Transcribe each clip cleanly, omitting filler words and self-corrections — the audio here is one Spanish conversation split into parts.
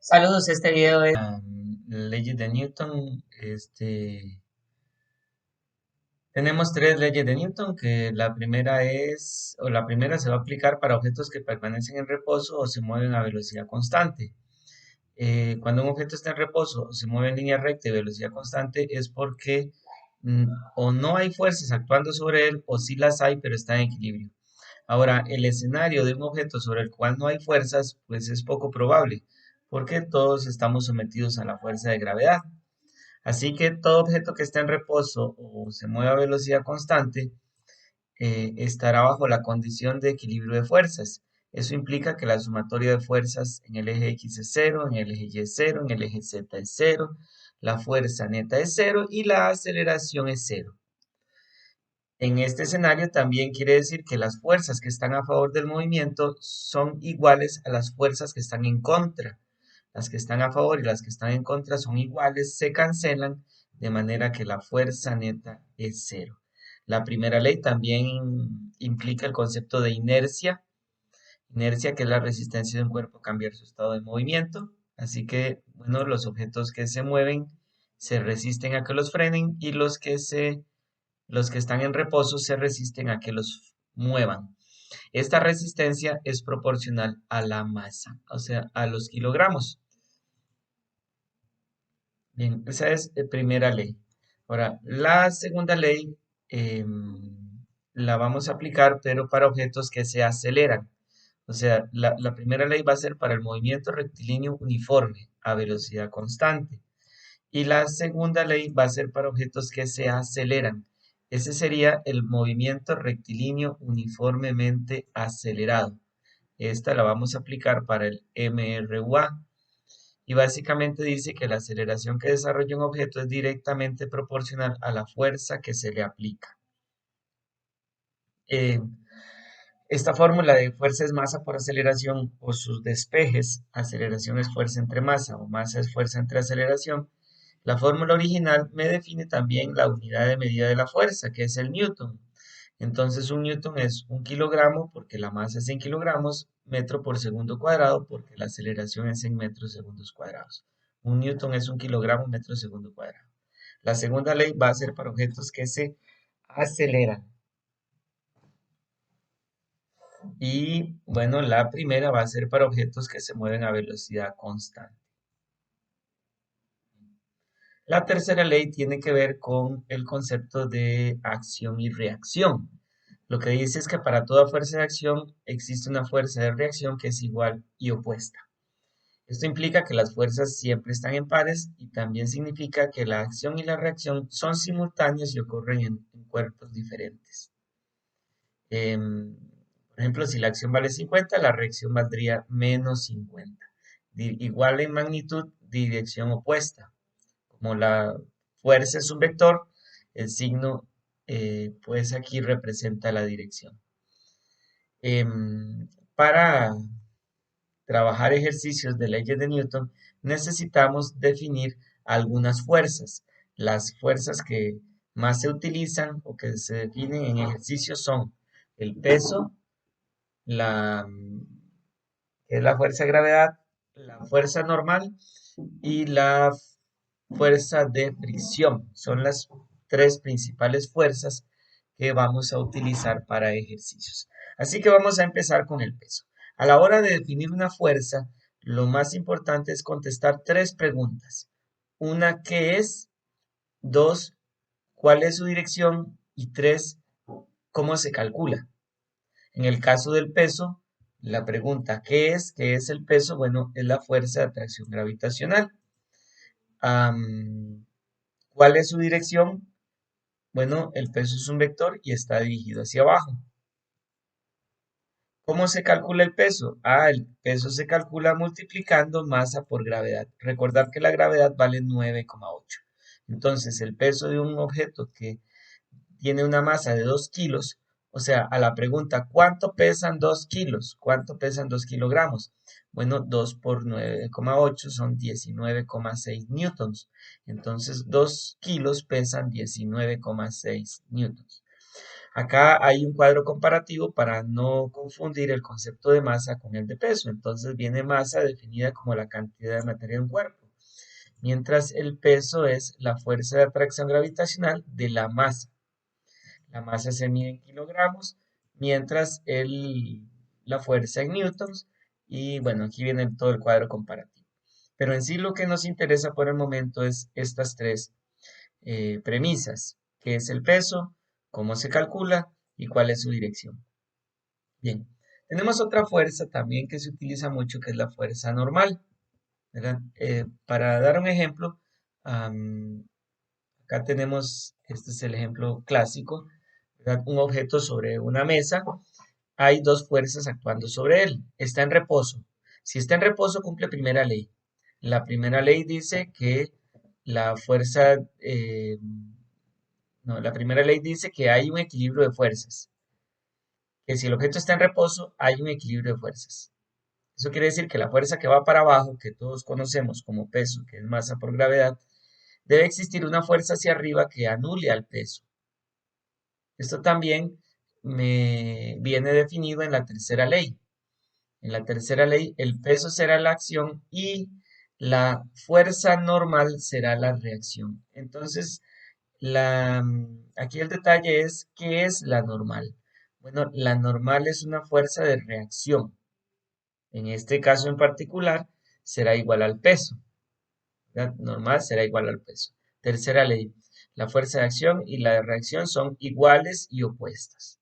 Saludos, este video es leyes de Newton. Tenemos tres leyes de Newton, que la primera la primera se va a aplicar para objetos que permanecen en reposo o se mueven a velocidad constante. Cuando un objeto está en reposo o se mueve en línea recta y velocidad constante es porque o no hay fuerzas actuando sobre él o sí las hay, pero está en equilibrio. Ahora, el escenario de un objeto sobre el cual no hay fuerzas, pues es poco probable, porque todos estamos sometidos a la fuerza de gravedad. Así que todo objeto que está en reposo o se mueve a velocidad constante estará bajo la condición de equilibrio de fuerzas. Eso implica que la sumatoria de fuerzas en el eje X es cero, en el eje Y es cero, en el eje Z es cero, la fuerza neta es cero y la aceleración es cero. En este escenario también quiere decir que las fuerzas que están a favor del movimiento son iguales a las fuerzas que están en contra. Las que están a favor y las que están en contra son iguales, se cancelan, de manera que la fuerza neta es cero. La primera ley también implica el concepto de inercia que es la resistencia de un cuerpo a cambiar su estado de movimiento. Así que, bueno, los objetos que se mueven se resisten a que los frenen y los que están en reposo se resisten a que los muevan. Esta resistencia es proporcional a la masa, o sea, a los kilogramos. Bien, esa es la primera ley. Ahora, la segunda ley la vamos a aplicar, pero para objetos que se aceleran. O sea, la primera ley va a ser para el movimiento rectilíneo uniforme a velocidad constante. Y la segunda ley va a ser para objetos que se aceleran. Ese sería el movimiento rectilíneo uniformemente acelerado. Esta la vamos a aplicar para el MRUA. Y básicamente dice que la aceleración que desarrolla un objeto es directamente proporcional a la fuerza que se le aplica. Eh, Esta fórmula de fuerza es masa por aceleración o sus despejes, aceleración es fuerza entre masa o masa es fuerza entre aceleración. La fórmula original me define también la unidad de medida de la fuerza, que es el newton. Entonces un newton es un kilogramo porque la masa es en kilogramos, metro por segundo cuadrado porque la aceleración es en metros segundos cuadrados. Un newton es un kilogramo metro segundo cuadrado. La segunda ley va a ser para objetos que se aceleran. Y bueno, la primera va a ser para objetos que se mueven a velocidad constante. La tercera ley tiene que ver con el concepto de acción y reacción. Lo que dice es que para toda fuerza de acción existe una fuerza de reacción que es igual y opuesta. Esto implica que las fuerzas siempre están en pares y también significa que la acción y la reacción son simultáneas y ocurren en cuerpos diferentes. Por ejemplo, si la acción vale 50, la reacción valdría menos 50. Igual en magnitud, dirección opuesta. Como la fuerza es un vector, el signo pues aquí representa la dirección. Para trabajar ejercicios de leyes de Newton necesitamos definir algunas fuerzas. Las fuerzas que más se utilizan o que se definen en ejercicios son el peso, la, que es la fuerza de gravedad, la fuerza normal y la fuerza de fricción. Son las tres principales fuerzas que vamos a utilizar para ejercicios. Así que vamos a empezar con el peso. A la hora de definir una fuerza, lo más importante es contestar tres preguntas. Una, ¿qué es? Dos, ¿cuál es su dirección? Y tres, ¿cómo se calcula? En el caso del peso, la pregunta ¿qué es? ¿Qué es el peso? Bueno, es la fuerza de atracción gravitacional. ¿Cuál es su dirección? Bueno, el peso es un vector y está dirigido hacia abajo. ¿Cómo se calcula el peso? El peso se calcula multiplicando masa por gravedad. Recordar que la gravedad vale 9,8. Entonces, el peso de un objeto que tiene una masa de 2 kilos, o sea, a la pregunta, ¿cuánto pesan 2 kilos? ¿Cuánto pesan 2 kilogramos? Bueno, 2 por 9,8 son 19,6 newtons. Entonces, 2 kilos pesan 19,6 newtons. Acá hay un cuadro comparativo para no confundir el concepto de masa con el de peso. Entonces viene masa definida como la cantidad de materia en un cuerpo, mientras el peso es la fuerza de atracción gravitacional de la masa. La masa se mide en kilogramos, mientras la fuerza en newtons. Y bueno, aquí viene todo el cuadro comparativo. Pero en sí lo que nos interesa por el momento es estas tres premisas: qué es el peso, cómo se calcula y cuál es su dirección. Bien, tenemos otra fuerza también que se utiliza mucho, que es la fuerza normal, ¿verdad? Para dar un ejemplo, acá tenemos, este es el ejemplo clásico, ¿verdad? Un objeto sobre una mesa, hay dos fuerzas actuando sobre él. Está en reposo. Si está en reposo, cumple primera ley. La primera ley dice que la fuerza, no, la primera ley dice que hay un equilibrio de fuerzas. Que si el objeto está en reposo, hay un equilibrio de fuerzas. Eso quiere decir que la fuerza que va para abajo, que todos conocemos como peso, que es masa por gravedad, debe existir una fuerza hacia arriba que anule al peso. Esto también me viene definido en la tercera ley. En la tercera ley, el peso será la acción y la fuerza normal será la reacción. Entonces, aquí el detalle es, ¿qué es la normal? Bueno, la normal es una fuerza de reacción. En este caso en particular, será igual al peso. ¿Verdad? Normal será igual al peso. Tercera ley, la fuerza de acción y la de reacción son iguales y opuestas.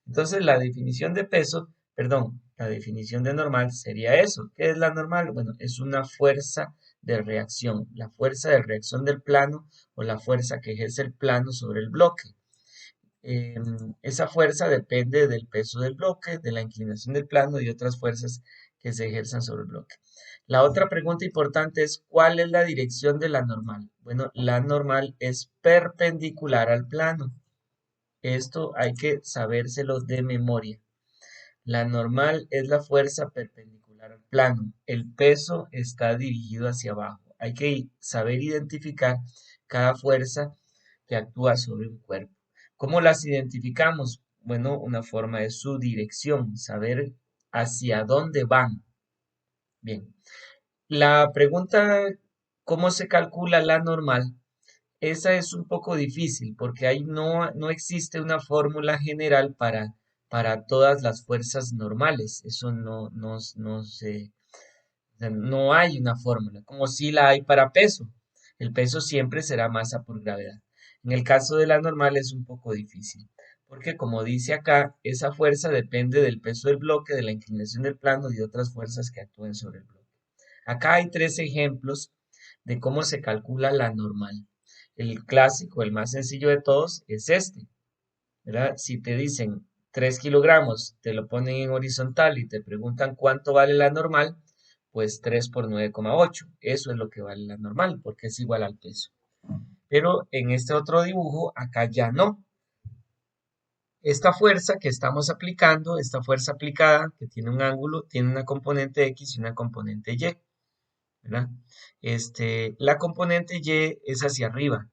Entonces, la definición de peso, perdón, la definición de normal sería eso. ¿Qué es la normal? Bueno, es una fuerza de reacción, la fuerza de reacción del plano o la fuerza que ejerce el plano sobre el bloque. Esa fuerza depende del peso del bloque, de la inclinación del plano y otras fuerzas que se ejerzan sobre el bloque. La otra pregunta importante es, ¿cuál es la dirección de la normal? Bueno, la normal es perpendicular al plano. Esto hay que sabérselo de memoria. La normal es la fuerza perpendicular al plano. El peso está dirigido hacia abajo. Hay que saber identificar cada fuerza que actúa sobre un cuerpo. ¿Cómo las identificamos? Bueno, una forma es su dirección, saber hacia dónde van. Bien, la pregunta, ¿cómo se calcula la normal? Esa es un poco difícil porque ahí no existe una fórmula general para todas las fuerzas normales. Eso o sea, no hay una fórmula, como si la hay para peso. El peso siempre será masa por gravedad. En el caso de la normal es un poco difícil, porque como dice acá, esa fuerza depende del peso del bloque, de la inclinación del plano y de otras fuerzas que actúen sobre el bloque. Acá hay tres ejemplos de cómo se calcula la normal. El clásico, el más sencillo de todos, es este, ¿verdad? Si te dicen 3 kilogramos, te lo ponen en horizontal y te preguntan cuánto vale la normal, pues 3 por 9,8. Eso es lo que vale la normal, porque es igual al peso. Pero en este otro dibujo, acá ya no. Esta fuerza que estamos aplicando, esta fuerza aplicada, que tiene un ángulo, tiene una componente X y una componente Y, ¿verdad? La componente Y es hacia arriba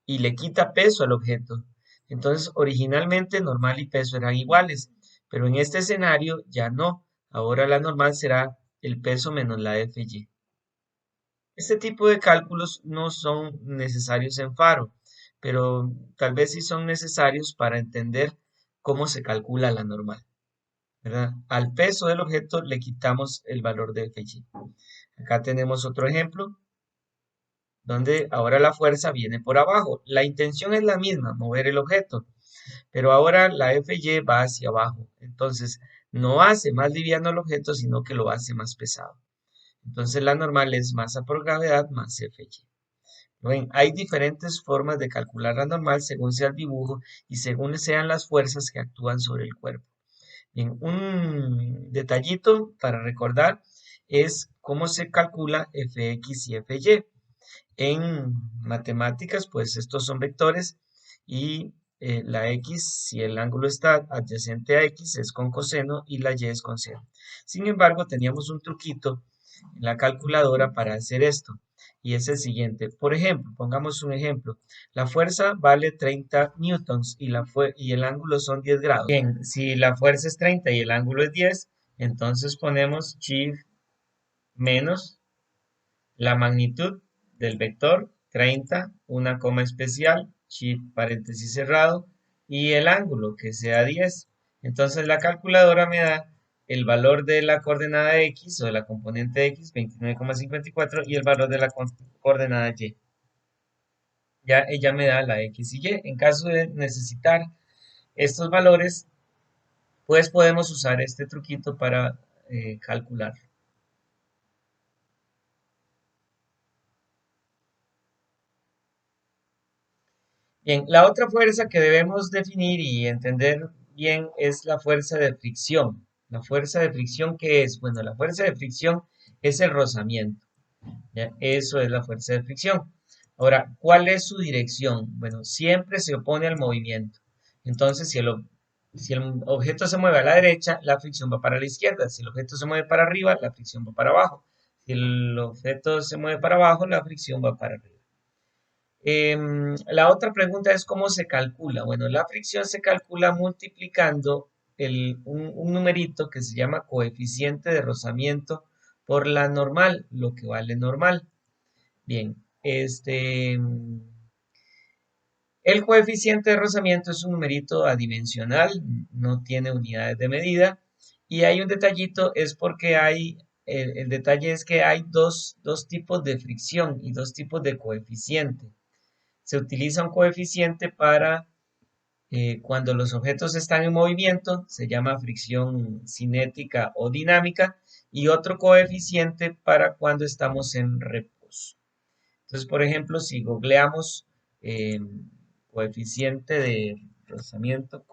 y le quita peso al objeto. Entonces, originalmente normal y peso eran iguales, pero en este escenario ya no. Ahora la normal será el peso menos la FY. Este tipo de cálculos no son necesarios en Faro, pero tal vez sí son necesarios para entender cómo se calcula la normal, ¿verdad? Al peso del objeto le quitamos el valor de FY. Acá tenemos otro ejemplo donde ahora la fuerza viene por abajo. La intención es la misma, mover el objeto, pero ahora la FY va hacia abajo. Entonces, no hace más liviano el objeto, sino que lo hace más pesado. Entonces, la normal es masa por gravedad más FY. Ven, hay diferentes formas de calcular la normal según sea el dibujo y según sean las fuerzas que actúan sobre el cuerpo. Bien, un detallito para recordar es cómo se calcula Fx y Fy. En matemáticas, pues estos son vectores y la x, si el ángulo está adyacente a x, es con coseno y la y es con seno. Sin embargo, teníamos un truquito en la calculadora para hacer esto. y es el siguiente. Por ejemplo, pongamos un ejemplo. La fuerza vale 30 newtons y el ángulo son 10 grados. Bien, si la fuerza es 30 y el ángulo es 10, entonces ponemos chi menos la magnitud del vector 30, una coma especial, chi paréntesis cerrado, y el ángulo que sea 10. Entonces la calculadora me da el valor de la coordenada x o de la componente x, 29,54, y el valor de la coordenada y. Ya ella me da la x y y. En caso de necesitar estos valores, pues podemos usar este truquito para calcular. Bien, la otra fuerza que debemos definir y entender bien es la fuerza de fricción. La fuerza de fricción, ¿qué es? Bueno, la fuerza de fricción es el rozamiento. ¿Ya? Eso es la fuerza de fricción. Ahora, ¿cuál es su dirección? Bueno, siempre se opone al movimiento. Entonces, si el objeto se mueve a la derecha, la fricción va para la izquierda. Si el objeto se mueve para arriba, la fricción va para abajo. Si el objeto se mueve para abajo, la fricción va para arriba. La otra pregunta es cómo se calcula. Bueno, la fricción se calcula multiplicando un numerito que se llama coeficiente de rozamiento por la normal, lo que vale normal. Bien, el coeficiente de rozamiento es un numerito adimensional, no tiene unidades de medida. Y hay un detallito, es porque el detalle es que hay dos tipos de fricción y dos tipos de coeficiente. Se utiliza un coeficiente para cuando los objetos están en movimiento, se llama fricción cinética o dinámica, y otro coeficiente para cuando estamos en reposo. Entonces, por ejemplo, si googleamos eh, coeficiente de rozamiento,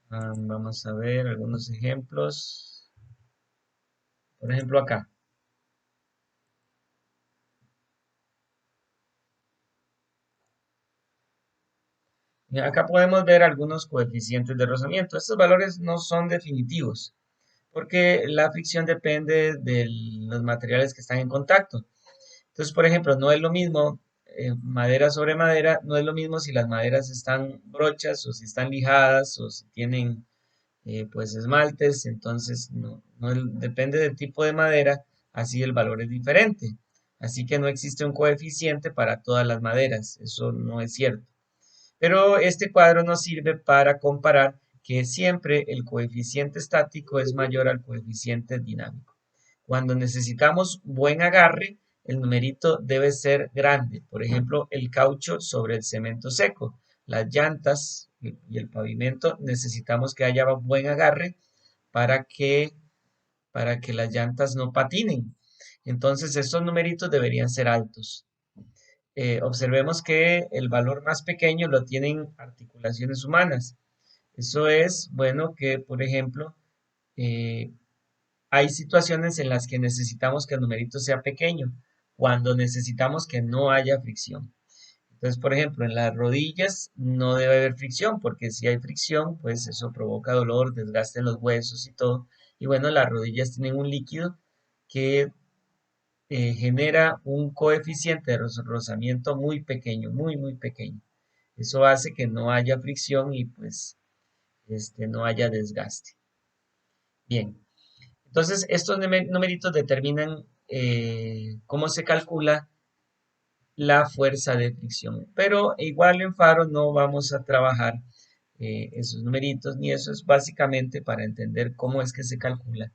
vamos a ver algunos ejemplos. Por ejemplo, acá. Y acá podemos ver algunos coeficientes de rozamiento. Estos valores no son definitivos, porque la fricción depende de los materiales que están en contacto. Entonces, por ejemplo, no es lo mismo madera sobre madera, no es lo mismo si las maderas están brochas o si están lijadas o si tienen pues esmaltes, entonces depende del tipo de madera, así el valor es diferente. Así que no existe un coeficiente para todas las maderas, eso no es cierto. Pero este cuadro nos sirve para comparar que siempre el coeficiente estático es mayor al coeficiente dinámico. Cuando necesitamos buen agarre, el numerito debe ser grande. Por ejemplo, el caucho sobre el cemento seco. Las llantas y el pavimento necesitamos que haya buen agarre para que, para que las llantas no patinen. Entonces, estos numeritos deberían ser altos. Observemos que el valor más pequeño lo tienen articulaciones humanas. Eso es, bueno, que por ejemplo, eh, hay situaciones en las que necesitamos que el numerito sea pequeño, cuando necesitamos que no haya fricción. Entonces, por ejemplo, en las rodillas no debe haber fricción, porque si hay fricción, pues eso provoca dolor, desgaste en los huesos y todo. Y bueno, las rodillas tienen un líquido que genera un coeficiente de rozamiento muy pequeño, muy pequeño. Eso hace que no haya fricción y pues no haya desgaste. Bien, entonces estos numeritos determinan cómo se calcula la fuerza de fricción. Pero igual en Faro no vamos a trabajar esos numeritos, ni eso es básicamente para entender cómo es que se calcula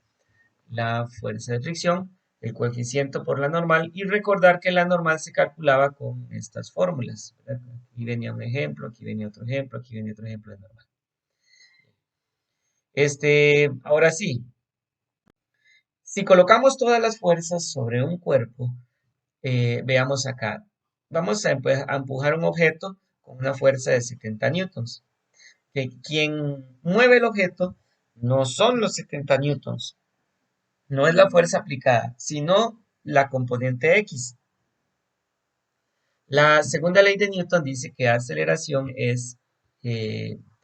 la fuerza de fricción, el coeficiente por la normal y recordar que la normal se calculaba con estas fórmulas. ¿Verdad? Aquí venía un ejemplo, aquí venía otro ejemplo, aquí venía otro ejemplo de normal. Ahora sí, si colocamos todas las fuerzas sobre un cuerpo, veamos acá, vamos a empujar un objeto con una fuerza de 70 newtons. Que quien mueve el objeto no son los 70 newtons, no es la fuerza aplicada, sino la componente X. La segunda ley de Newton dice que aceleración es,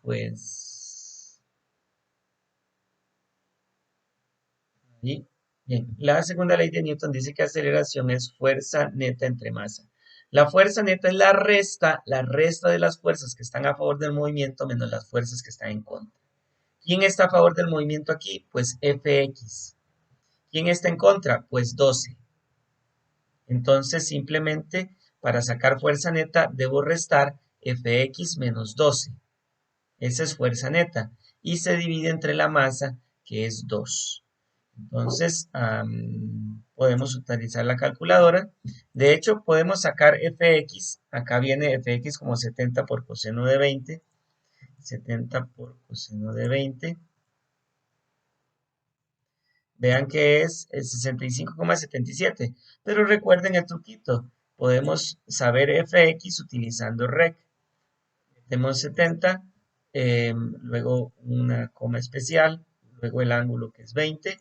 pues, Y, bien, la segunda ley de Newton dice que aceleración es fuerza neta entre masa. La fuerza neta es la resta de las fuerzas que están a favor del movimiento menos las fuerzas que están en contra. ¿Quién está a favor del movimiento aquí? Pues Fx. ¿Quién está en contra? Pues 12. Entonces, simplemente para sacar fuerza neta debo restar Fx menos 12. Esa es fuerza neta. Y se divide entre la masa, que es 2. Entonces, podemos utilizar la calculadora. De hecho, podemos sacar Fx. Acá viene Fx como 70 por coseno de 20. 70 por coseno de 20. Vean que es el 65,77. Pero recuerden el truquito. Podemos saber Fx utilizando rec. Metemos 70, luego una coma especial, luego el ángulo que es 20.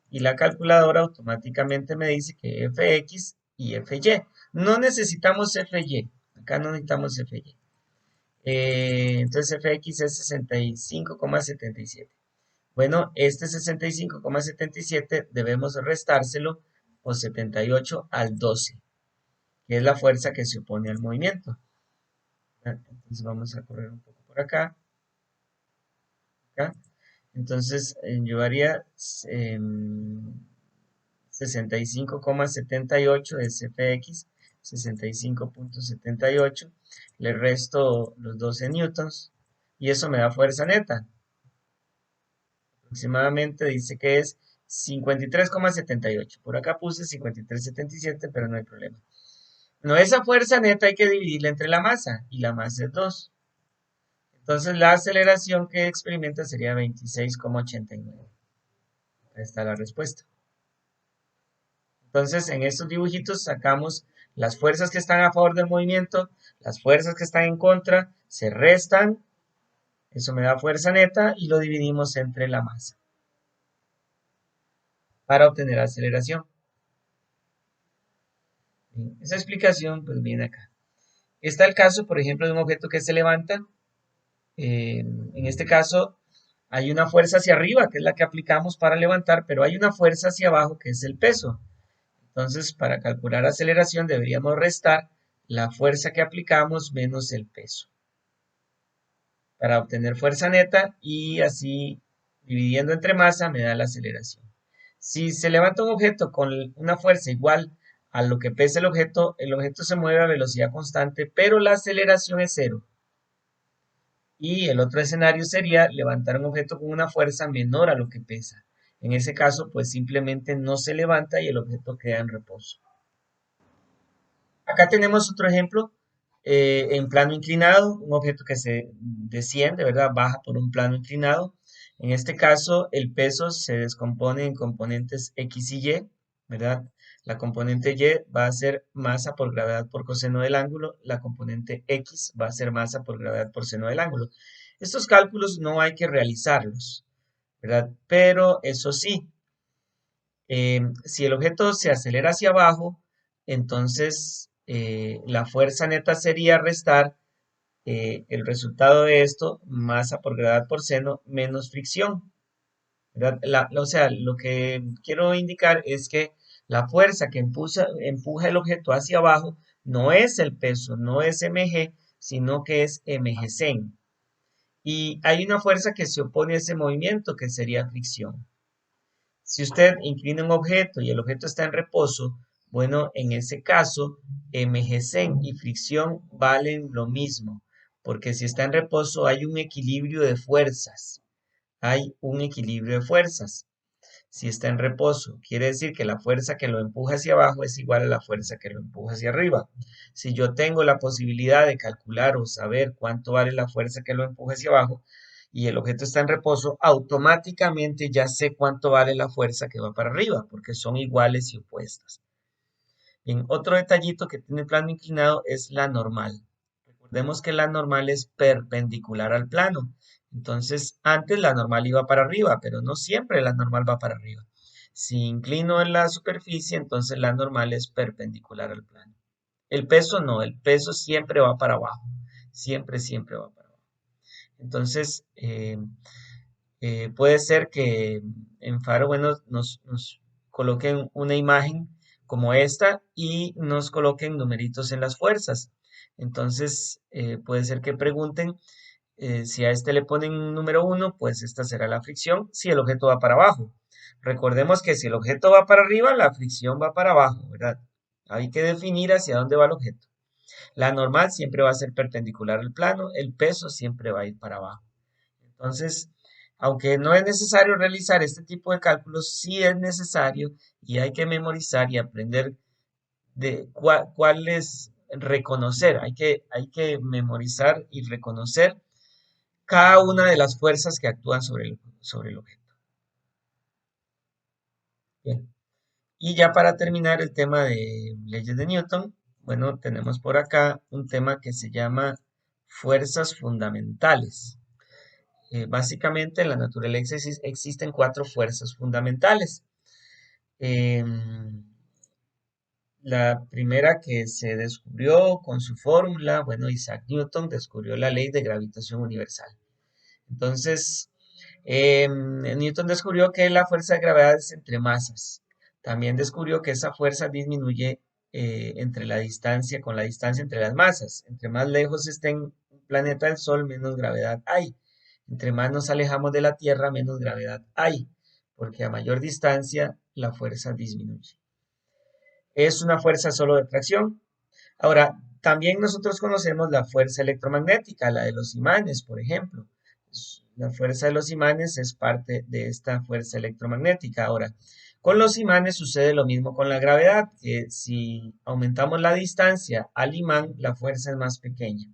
Y la calculadora automáticamente me dice que Fx y Fy. No necesitamos Fy. Acá no necesitamos Fy. Entonces Fx es 65,77. Bueno, este 65,77 debemos restárselo por 78 al 12, que es la fuerza que se opone al movimiento. Entonces vamos a correr un poco por acá. Acá. Entonces yo haría 65,78 es Fx, 65,78. Le resto los 12 newtons y eso me da fuerza neta. Aproximadamente dice que es 53,78. Por acá puse 53,77, pero no hay problema. No, esa fuerza neta hay que dividirla entre la masa y la masa es 2. Entonces la aceleración que experimenta sería 26,89. Ahí está la respuesta. Entonces en estos dibujitos sacamos las fuerzas que están a favor del movimiento, las fuerzas que están en contra, se restan, eso me da fuerza neta y lo dividimos entre la masa para obtener aceleración. Bien, esa explicación pues viene acá. Está el caso, por ejemplo, de un objeto que se levanta. En este caso hay una fuerza hacia arriba, que es la que aplicamos para levantar, pero hay una fuerza hacia abajo, que es el peso. Entonces, para calcular aceleración deberíamos restar la fuerza que aplicamos menos el peso para obtener fuerza neta y así dividiendo entre masa me da la aceleración. Si se levanta un objeto con una fuerza igual a lo que pesa el objeto se mueve a velocidad constante, pero la aceleración es cero. Y el otro escenario sería levantar un objeto con una fuerza menor a lo que pesa. En ese caso, pues simplemente no se levanta y el objeto queda en reposo. Acá tenemos otro ejemplo en plano inclinado, un objeto que se desciende, ¿verdad? Baja por un plano inclinado. En este caso, el peso se descompone en componentes X y Y, ¿verdad? La componente Y va a ser masa por gravedad por coseno del ángulo, la componente X va a ser masa por gravedad por seno del ángulo. Estos cálculos no hay que realizarlos, ¿verdad? Pero eso sí, si el objeto se acelera hacia abajo, entonces la fuerza neta sería restar el resultado de esto, masa por gravedad por seno, menos fricción, ¿verdad? O sea, lo que quiero indicar es que la fuerza que empuja el objeto hacia abajo no es el peso, no es mg, sino que es mgcen. Y hay una fuerza que se opone a ese movimiento, que sería fricción. Si usted inclina un objeto y el objeto está en reposo, bueno, en ese caso, mgcen y fricción valen lo mismo, porque si está en reposo hay un equilibrio de fuerzas. Hay un equilibrio de fuerzas. Si está en reposo, quiere decir que la fuerza que lo empuja hacia abajo es igual a la fuerza que lo empuja hacia arriba. Si yo tengo la posibilidad de calcular o saber cuánto vale la fuerza que lo empuja hacia abajo y el objeto está en reposo, automáticamente ya sé cuánto vale la fuerza que va para arriba, porque son iguales y opuestas. Bien, otro detallito que tiene el plano inclinado es la normal. Recordemos que la normal es perpendicular al plano. Entonces, antes la normal iba para arriba, pero no siempre la normal va para arriba. Si inclino en la superficie, entonces la normal es perpendicular al plano. El peso no, el peso siempre va para abajo. Siempre, siempre va para abajo. Entonces, Puede ser que en Faro, bueno, nos coloquen una imagen como esta y nos coloquen numeritos en las fuerzas. Entonces, puede ser que pregunten si a este le ponen un número uno, pues esta será la fricción si el objeto va para abajo. Recordemos que si el objeto va para arriba, la fricción va para abajo, ¿verdad? Hay que definir hacia dónde va el objeto. La normal siempre va a ser perpendicular al plano, el peso siempre va a ir para abajo. Entonces, aunque no es necesario realizar este tipo de cálculos, sí es necesario y hay que memorizar y aprender de cuál es reconocer. Hay que memorizar y reconocer cada una de las fuerzas que actúan sobre el objeto. Bien. Y ya para terminar el tema de leyes de Newton, bueno, tenemos por acá un tema que se llama fuerzas fundamentales. Básicamente en la naturaleza existen cuatro fuerzas fundamentales. Em, la primera que se descubrió con su fórmula, bueno, Isaac Newton descubrió la ley de gravitación universal. Entonces, Newton descubrió que la fuerza de gravedad es entre masas. También descubrió que esa fuerza disminuye entre la distancia, con la distancia entre las masas. Entre más lejos esté un planeta del Sol, menos gravedad hay. Entre más nos alejamos de la Tierra, menos gravedad hay, porque a mayor distancia la fuerza disminuye. Es una fuerza solo de atracción. Ahora, también nosotros conocemos la fuerza electromagnética, la de los imanes, por ejemplo. La fuerza de los imanes es parte de esta fuerza electromagnética. Ahora, con los imanes sucede lo mismo con la gravedad, que si aumentamos la distancia al imán, la fuerza es más pequeña.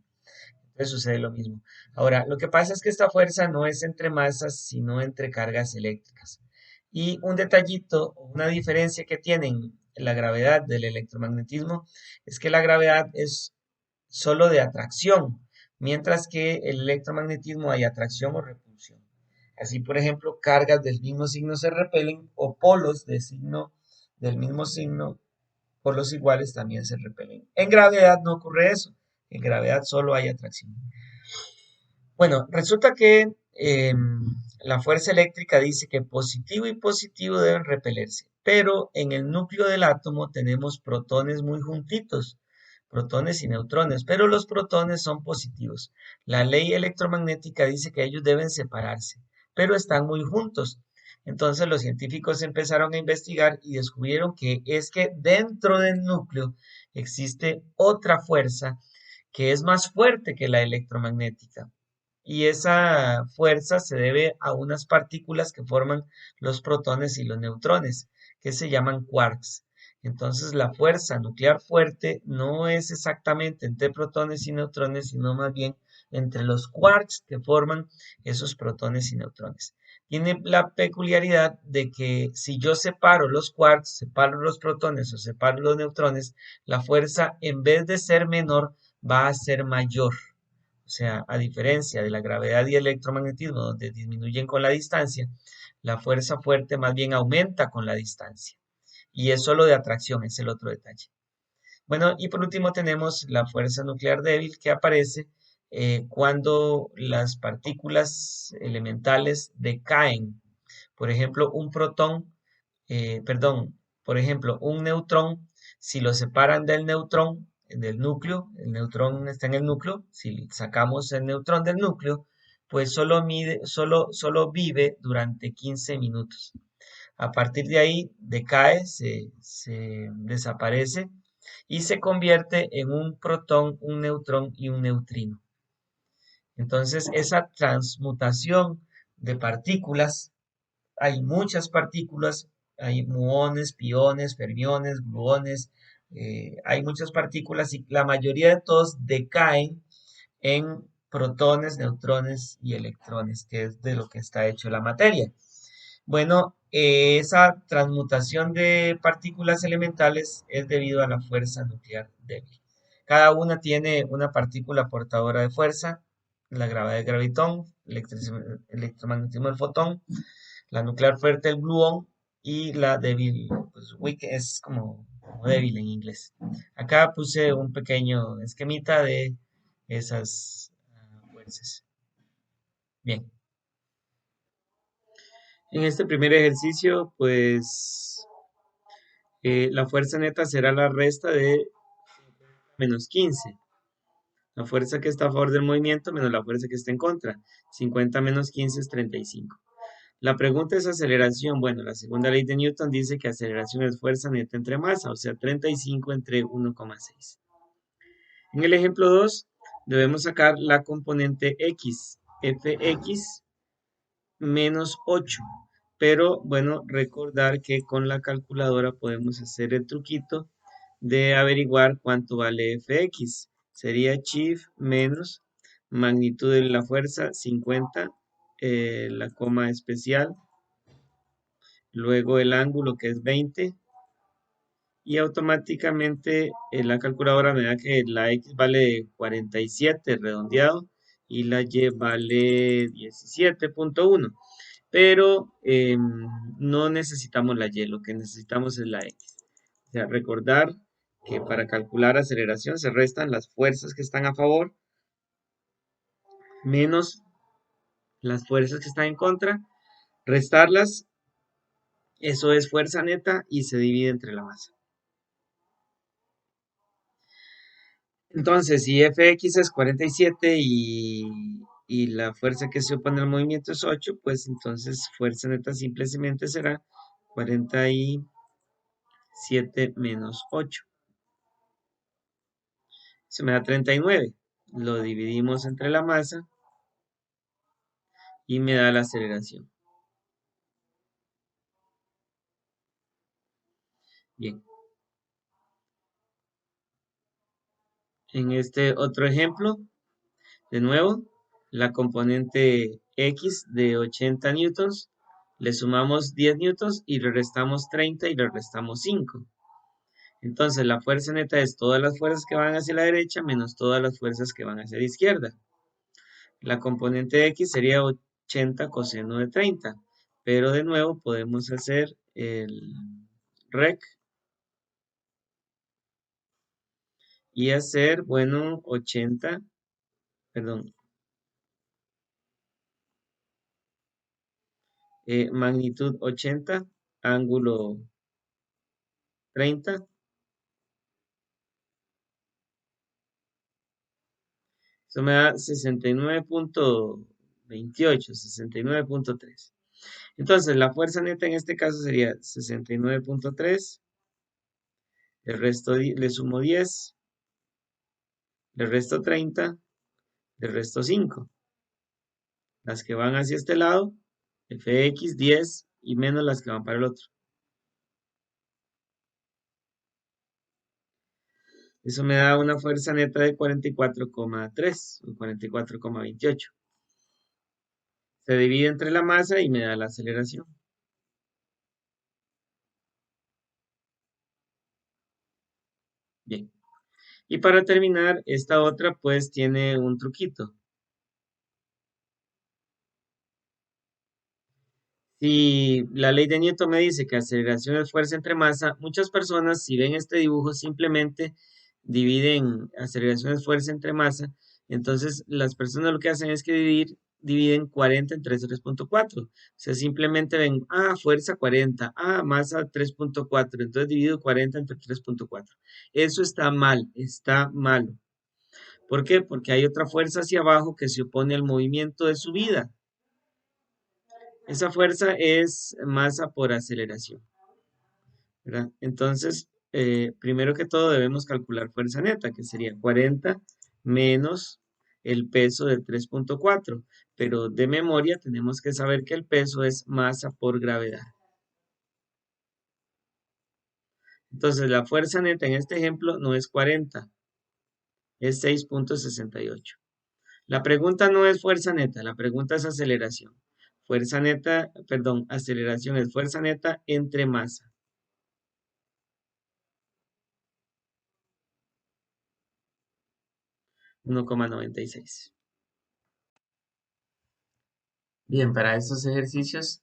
Entonces sucede lo mismo. Ahora, lo que pasa es que esta fuerza no es entre masas, sino entre cargas eléctricas. Y un detallito, una diferencia que tienen la gravedad del electromagnetismo es que la gravedad es solo de atracción, mientras que el electromagnetismo hay atracción o repulsión. Así, por ejemplo, cargas del mismo signo se repelen o polos de signo del mismo signo, polos iguales también se repelen. En gravedad no ocurre eso. En gravedad solo hay atracción. Bueno, resulta que la fuerza eléctrica dice que positivo y positivo deben repelerse, pero en el núcleo del átomo tenemos protones muy juntitos, protones y neutrones, pero los protones son positivos. La ley electromagnética dice que ellos deben separarse, pero están muy juntos. Entonces los científicos empezaron a investigar y descubrieron que es que dentro del núcleo existe otra fuerza que es más fuerte que la electromagnética y esa fuerza se debe a unas partículas que forman los protones y los neutrones, que se llaman quarks. Entonces, la fuerza nuclear fuerte no es exactamente entre protones y neutrones, sino más bien entre los quarks que forman esos protones y neutrones. Tiene la peculiaridad de que si yo separo los quarks, separo los protones o separo los neutrones, la fuerza en vez de ser menor va a ser mayor. O sea, a diferencia de la gravedad y el electromagnetismo, donde disminuyen con la distancia, la fuerza fuerte más bien aumenta con la distancia. Y es solo de atracción, es el otro detalle. Bueno, y por último tenemos la fuerza nuclear débil que aparece cuando las partículas elementales decaen. Por ejemplo, un protón, perdón, por ejemplo, un neutrón, si lo separan del neutrón, del núcleo, el neutrón está en el núcleo, si sacamos el neutrón del núcleo, pues solo vive durante 15 minutos. A partir de ahí decae, se desaparece y se convierte en un protón, un neutrón y un neutrino. Entonces, esa transmutación de partículas, hay muchas partículas, hay muones, piones, fermiones, gluones, hay muchas partículas y la mayoría de todos decaen en protones, neutrones y electrones, que es de lo que está hecho la materia. Bueno, esa transmutación de partículas elementales es debido a la fuerza nuclear débil. Cada una tiene una partícula portadora de fuerza, la gravedad del gravitón, el electromagnetismo del fotón, la nuclear fuerte el gluón y la débil, pues weak es como débil en inglés. Acá puse un pequeño esquemita de esas fuerzas. Bien. En este primer ejercicio, pues la fuerza neta será la resta de menos 15. La fuerza que está a favor del movimiento menos la fuerza que está en contra. 50 menos 15 es 35. La pregunta es aceleración. Bueno, la segunda ley de Newton dice que aceleración es fuerza neta entre masa, o sea, 35 entre 1,6. En el ejemplo 2, debemos sacar la componente x, fx menos 8. Pero bueno, recordar que con la calculadora podemos hacer el truquito de averiguar cuánto vale fx. Sería chief menos magnitud de la fuerza 50, la coma especial, luego el ángulo que es 20 y automáticamente la calculadora me da que la x vale 47 redondeado y la y vale 17,1. Pero no necesitamos la y, lo que necesitamos es la x. O sea, recordar que para calcular aceleración se restan las fuerzas que están a favor menos las fuerzas que están en contra, restarlas, eso es fuerza neta y se divide entre la masa. Entonces, si Fx es 47 y la fuerza que se opone al movimiento es 8, pues entonces fuerza neta simplemente será 47 menos 8. Eso me da 39. Lo dividimos entre la masa y me da la aceleración. Bien. En este otro ejemplo, de nuevo, la componente X de 80 newtons, le sumamos 10 newtons y le restamos 30 y le restamos 5. Entonces, la fuerza neta es todas las fuerzas que van hacia la derecha menos todas las fuerzas que van hacia la izquierda. La componente X sería 80 coseno de 30. Pero de nuevo podemos hacer el rec y hacer, bueno, 80, perdón, magnitud 80, ángulo 30. Eso me da 69,28, 69,3. Entonces, la fuerza neta en este caso sería 69,3. El resto le sumo 10, le resto 30, le resto 5. Las que van hacia este lado, Fx 10 y menos las que van para el otro. Eso me da una fuerza neta de 44,3 o 44,28. Se divide entre la masa y me da la aceleración. Bien. Y para terminar, esta otra pues tiene un truquito. Si la ley de Newton me dice que aceleración es fuerza entre masa, muchas personas si ven este dibujo simplemente dividen aceleración es fuerza entre masa. Entonces las personas lo que hacen es que dividen 40 entre 3,4. O sea, simplemente ven, fuerza 40, masa 3,4. Entonces divido 40 entre 3,4. Eso está mal, está malo. ¿Por qué? Porque hay otra fuerza hacia abajo que se opone al movimiento de subida. Esa fuerza es masa por aceleración, ¿verdad? Entonces, primero que todo debemos calcular fuerza neta, que sería 40 menos el peso de 3,4. Pero de memoria tenemos que saber que el peso es masa por gravedad. Entonces, la fuerza neta en este ejemplo no es 40, es 6,68. La pregunta no es fuerza neta, la pregunta es aceleración. Fuerza neta, perdón, aceleración es fuerza neta entre masa. 1,96. Bien, para estos ejercicios,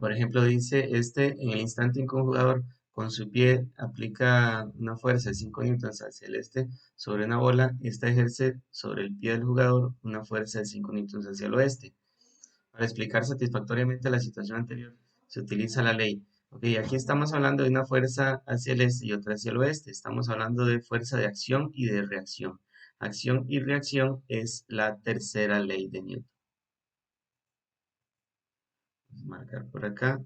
por ejemplo, dice en el instante en que un jugador con su pie aplica una fuerza de 5 newtons hacia el este sobre una bola, esta ejerce sobre el pie del jugador una fuerza de 5 newtons hacia el oeste. Para explicar satisfactoriamente la situación anterior, se utiliza la ley. Ok, aquí estamos hablando de una fuerza hacia el este y otra hacia el oeste. Estamos hablando de fuerza de acción y de reacción. Acción y reacción es la tercera ley de Newton. Vamos a marcar por acá.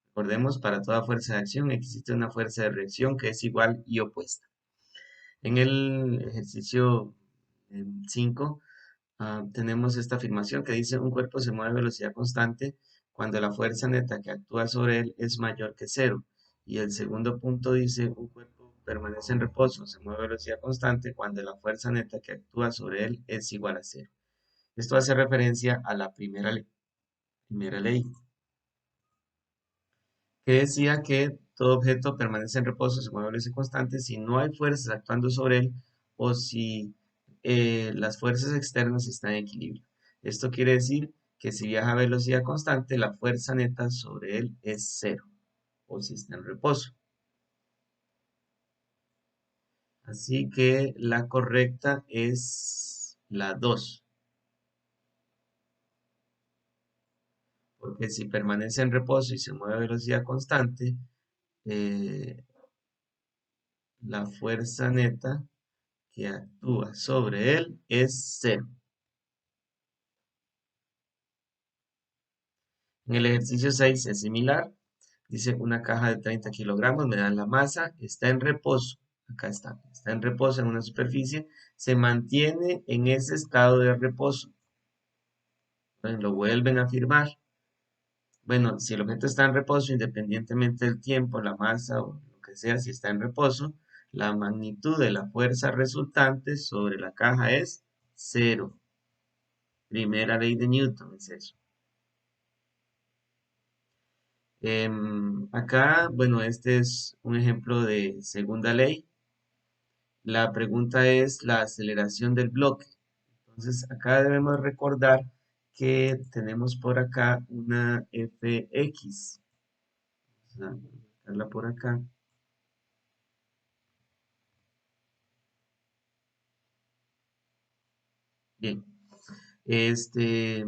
Recordemos, para toda fuerza de acción existe una fuerza de reacción que es igual y opuesta. En el ejercicio 5 tenemos esta afirmación que dice un cuerpo se mueve a velocidad constante cuando la fuerza neta que actúa sobre él es mayor que cero. Y el segundo punto dice un cuerpo permanece en reposo, se mueve a velocidad constante cuando la fuerza neta que actúa sobre él es igual a cero. Esto hace referencia a la primera ley que decía que todo objeto permanece en reposo, se mueve a velocidad constante si no hay fuerzas actuando sobre él o si las fuerzas externas están en equilibrio. Esto quiere decir que si viaja a velocidad constante, la fuerza neta sobre él es cero, o si está en reposo. Así que la correcta es la 2, porque si permanece en reposo y se mueve a velocidad constante, eh, la fuerza neta que actúa sobre él es cero. En el ejercicio 6 es similar. Dice una caja de 30 kilogramos, me dan la masa, está en reposo. Acá está en reposo en una superficie, se mantiene en ese estado de reposo. Bueno, lo vuelven a afirmar. Bueno, si el objeto está en reposo, independientemente del tiempo, la masa o lo que sea, si está en reposo, la magnitud de la fuerza resultante sobre la caja es cero. Primera ley de Newton es eso. Acá, bueno, este es un ejemplo de segunda ley. La pregunta es la aceleración del bloque. Entonces, acá debemos recordar que tenemos por acá una Fx. Vamos a marcarla por acá. Bien. Este,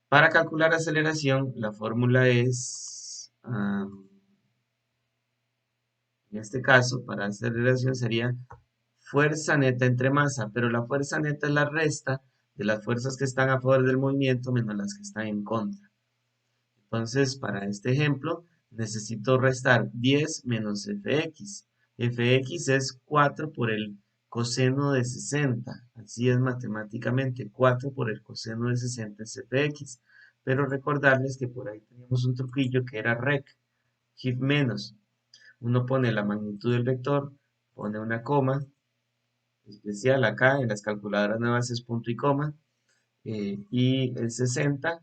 para calcular aceleración, la fórmula es, en este caso, para aceleración sería fuerza neta entre masa, pero la fuerza neta es la resta de las fuerzas que están a favor del movimiento menos las que están en contra. Entonces, para este ejemplo, necesito restar 10 menos fx. Fx es 4 por el coseno de 60. Así es matemáticamente, 4 por el coseno de 60 es fx. Pero recordarles que por ahí teníamos un truquillo que era rec, shift menos. Uno pone la magnitud del vector, pone una coma, especial acá en las calculadoras nuevas es punto y coma, y el 60,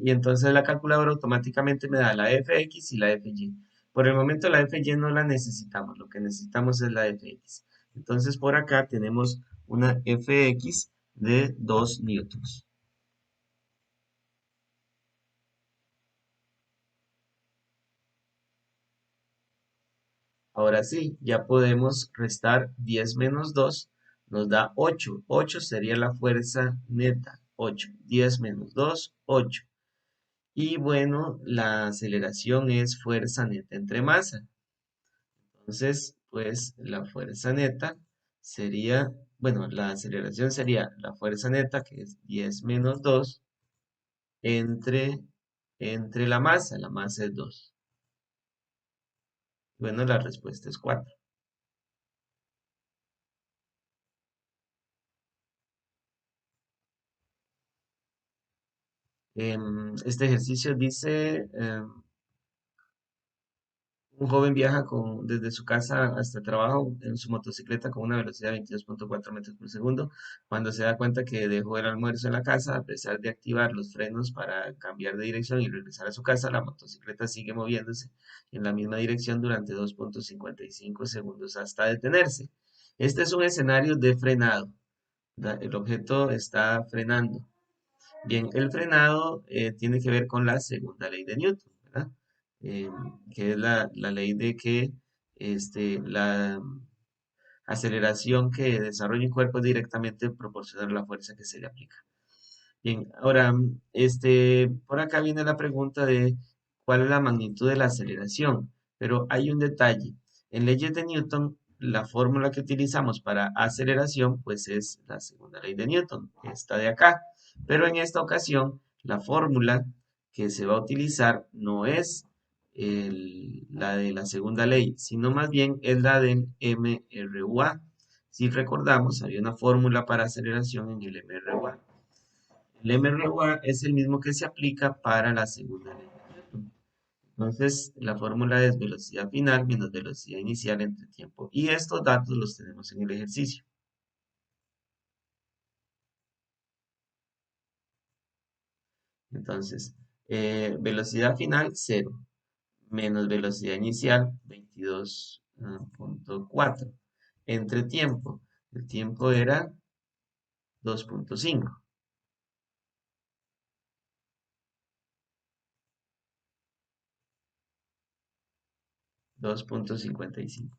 y entonces la calculadora automáticamente me da la fx y la fy. Por el momento la fy no la necesitamos, lo que necesitamos es la fx. Entonces por acá tenemos una fx de 2 newtons. Ahora sí, ya podemos restar 10 menos 2, nos da 8. 8 sería la fuerza neta. 8. 10 menos 2, 8. Y bueno, la aceleración es fuerza neta entre masa. Entonces, pues la fuerza neta sería, bueno, la aceleración sería la fuerza neta, que es 10 menos 2, entre, entre la masa es 2. Bueno, la respuesta es 4. Este ejercicio dice, un joven viaja desde su casa hasta el trabajo en su motocicleta con una velocidad de 22.4 metros por segundo. Cuando se da cuenta que dejó el almuerzo en la casa, a pesar de activar los frenos para cambiar de dirección y regresar a su casa, la motocicleta sigue moviéndose en la misma dirección durante 2.55 segundos hasta detenerse. Este es un escenario de frenado. El objeto está frenando. Bien, el frenado tiene que ver con la segunda ley de Newton, ¿verdad? Eh, que es la ley de que este, aceleración que desarrolla un cuerpo es directamente proporcional a la fuerza que se le aplica. Bien, ahora, por acá viene la pregunta de cuál es la magnitud de la aceleración, pero hay un detalle. En leyes de Newton, la fórmula que utilizamos para aceleración, pues es la segunda ley de Newton, esta de acá. Pero en esta ocasión, la fórmula que se va a utilizar no es la de la segunda ley, sino más bien es la del MRUA. Si recordamos, había una fórmula para aceleración en el MRUA. El MRUA es el mismo que se aplica para la segunda ley de Newton. Entonces, la fórmula es velocidad final menos velocidad inicial entre tiempo. Y estos datos los tenemos en el ejercicio. Entonces, velocidad final 0 menos velocidad inicial 22,4. Entre tiempo, el tiempo era 2,5. 2,55.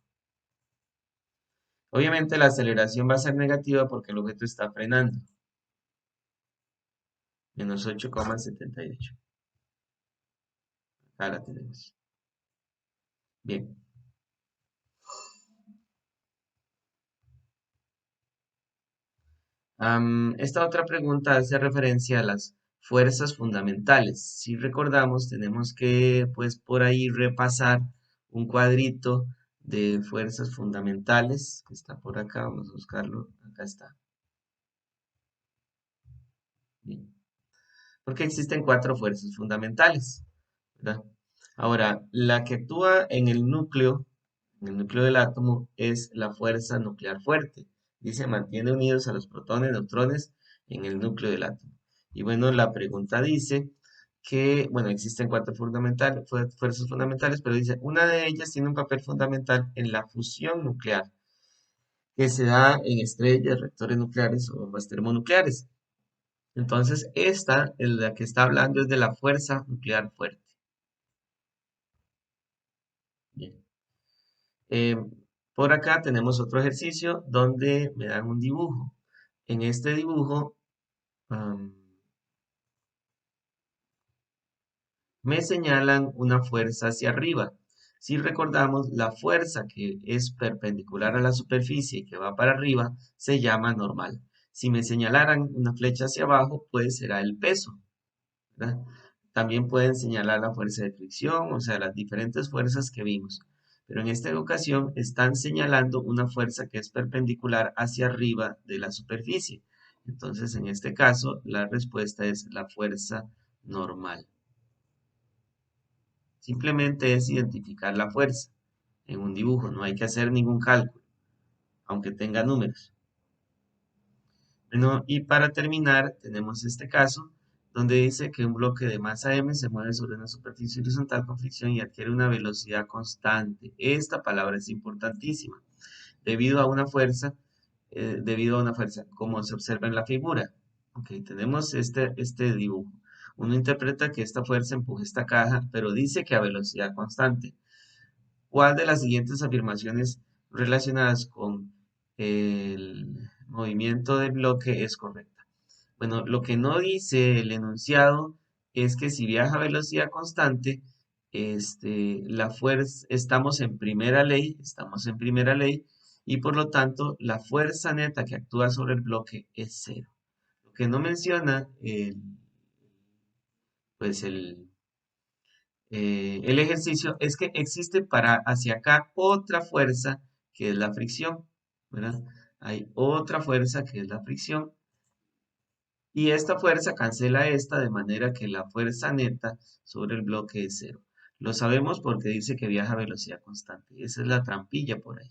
Obviamente la aceleración va a ser negativa porque el objeto está frenando. Menos 8,78. Acá la tenemos. Bien. Esta otra pregunta hace referencia a las fuerzas fundamentales. Si recordamos, tenemos que, pues, por ahí repasar un cuadrito de fuerzas fundamentales que está por acá. Vamos a buscarlo. Acá está. Bien. Porque existen cuatro fuerzas fundamentales, ¿verdad? Ahora, la que actúa en el núcleo del átomo, es la fuerza nuclear fuerte. Dice, mantiene unidos a los protones, neutrones en el núcleo del átomo. Y bueno, la pregunta dice que, bueno, existen cuatro fuerzas fundamentales, pero dice, una de ellas tiene un papel fundamental en la fusión nuclear, que se da en estrellas, reactores nucleares o bombas termonucleares. Entonces, esta, en la que está hablando, es de la fuerza nuclear fuerte. Bien. Eh, por acá tenemos otro ejercicio donde me dan un dibujo. En este dibujo me señalan una fuerza hacia arriba. Si recordamos, la fuerza que es perpendicular a la superficie y que va para arriba se llama normal. Si me señalaran una flecha hacia abajo, pues será el peso, ¿verdad? También pueden señalar la fuerza de fricción, o sea, las diferentes fuerzas que vimos. Pero en esta ocasión están señalando una fuerza que es perpendicular hacia arriba de la superficie. Entonces, en este caso, la respuesta es la fuerza normal. Simplemente es identificar la fuerza en un dibujo, no hay que hacer ningún cálculo, aunque tenga números. Bueno, y para terminar, tenemos este caso donde dice que un bloque de masa m se mueve sobre una superficie horizontal con fricción y adquiere una velocidad constante. Esta palabra es importantísima, debido a una fuerza, como se observa en la figura. Ok, tenemos este dibujo. Uno interpreta que esta fuerza empuja esta caja, pero dice que a velocidad constante. ¿Cuál de las siguientes afirmaciones relacionadas con el movimiento del bloque es correcta? Bueno, lo que no dice el enunciado es que si viaja a velocidad constante, la fuerza, estamos en primera ley, y por lo tanto la fuerza neta que actúa sobre el bloque es cero. Lo que no menciona, pues el ejercicio es que existe para hacia acá otra fuerza que es la fricción, ¿verdad? Hay otra fuerza que es la fricción y esta fuerza cancela esta de manera que la fuerza neta sobre el bloque es cero. Lo sabemos porque dice que viaja a velocidad constante. Esa es la trampilla por ahí.